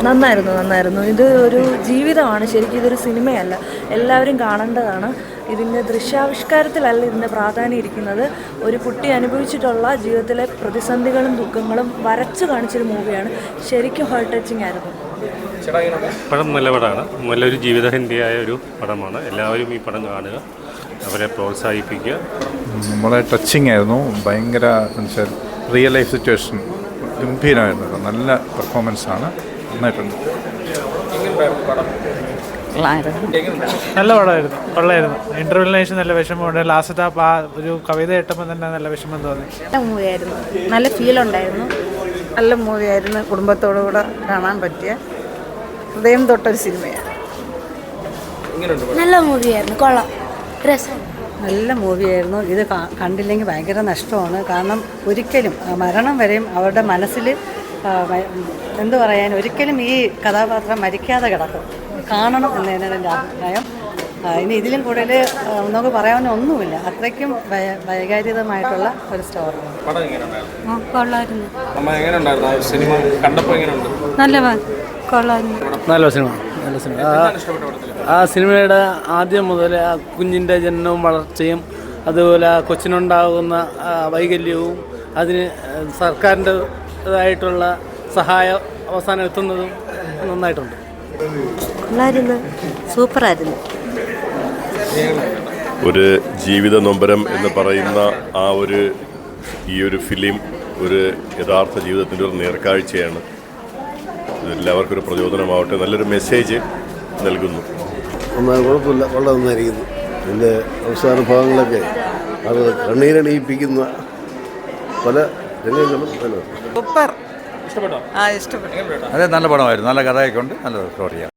നന്നായിരുന്നു. ഇത് ഒരു ജീവിതമാണ്, ശരിക്കും ഇതൊരു സിനിമയല്ല, എല്ലാവരും കാണേണ്ടതാണ്. ഇതിൻ്റെ ദൃശ്യാവിഷ്കാരത്തിലല്ല ഇതിൻ്റെ പ്രാധാന്യം ഇരിക്കുന്നത്. ഒരു കുട്ടി അനുഭവിച്ചിട്ടുള്ള ജീവിതത്തിലെ പ്രതിസന്ധികളും ദുഃഖങ്ങളും വരച്ചു കാണിച്ചൊരു മൂവിയാണ്. ശരിക്കും ഹാർട്ട് ടച്ചിങ് ആയിരുന്നു. പടം നല്ല പടമാണ്, നല്ലൊരു ജീവിതഹിന്ദിയായ ഒരു പടമാണ്. എല്ലാവരും ഈ പടം കാണുക, അവരെ പ്രോത്സാഹിപ്പിക്കുക. വളരെ ടച്ചിങ് ആയിരുന്നു, ഭയങ്കര റിയൽ ലൈഫ് സിറ്റുവേഷൻ ഗംഭീരമായിരുന്നു. നല്ല പെർഫോമൻസാണ്, നന്നായിട്ടുണ്ട്. നല്ല പടമായിരുന്നു, കൊള്ളായിരുന്നു. ഇൻ്റർവെല്ലിന് ശേഷം നല്ല വിഷമമുണ്ട്. ലാസ്റ്റത്തെ ആ ഒരു കവിത കേട്ടപ്പോൾ തന്നെ നല്ല വിഷമം തോന്നി. നല്ല മൂവിയായിരുന്നു, നല്ല ഫീലുണ്ടായിരുന്നു. നല്ല മൂവിയായിരുന്നു, കുടുംബത്തോടുകൂടെ കാണാൻ പറ്റിയ ഹൃദയം തൊട്ടൊരു സിനിമയാണ്. നല്ല മൂവിയായിരുന്നു, കൊള്ളാം, രസം. നല്ല മൂവിയായിരുന്നു. ഇത് കണ്ടില്ലെങ്കിൽ ഭയങ്കര നഷ്ടമാണ്. കാരണം ഒരിക്കലും മരണം വരെയും അവരുടെ മനസ്സിൽ എന്തു പറയാൻ, ഒരിക്കലും ഈ കഥാപാത്രം മരിക്കാതെ കിടക്കും. കാണണം എന്നതാണ് എൻ്റെ അഭിപ്രായം. ഇനി ഇതിലും കൂടുതൽ നമുക്ക് പറയാവുന്ന ഒന്നുമില്ല. അത്രയ്ക്കും വൈകാരികമായിട്ടുള്ള ഒരു സ്റ്റോറിയാണ്. നല്ല സിനിമ. ആ സിനിമയുടെ ആദ്യം മുതൽ ആ കുഞ്ഞിൻ്റെ ജനനവും വളർച്ചയും അതുപോലെ ആ കൊച്ചിനുണ്ടാകുന്ന വൈകല്യവും അതിന് സർക്കാരിൻ്റെതായിട്ടുള്ള സഹായം അവസാനം എത്തുന്നതും നന്നായിട്ടുണ്ട്. സൂപ്പറായിരുന്നു. ഒരു ജീവിത നൊമ്പരം എന്ന് പറയുന്ന ഈ ഒരു ഫിലിം ഒരു യഥാർത്ഥ ജീവിതത്തിൻ്റെ ഒരു നേർക്കാഴ്ചയാണ്. എല്ലാവർക്കും ഒരു പ്രചോദനമാവട്ടെ, നല്ലൊരു മെസ്സേജ് നൽകുന്നു. കുഴപ്പമില്ല, വളരെ നന്നായിരിക്കുന്നു. ഇതിൻ്റെ അവസാന ഭാഗങ്ങളൊക്കെ അത് കണ്ണീരണിയിപ്പിക്കുന്ന പല രംഗങ്ങളും സൂപ്പർ. ഇഷ്ടപ്പെട്ടു. അതെ, നല്ല പടമായിരുന്നു. നല്ല കഥയൊക്കെ ഉണ്ട്, നല്ല സ്റ്റോറിയാണ്.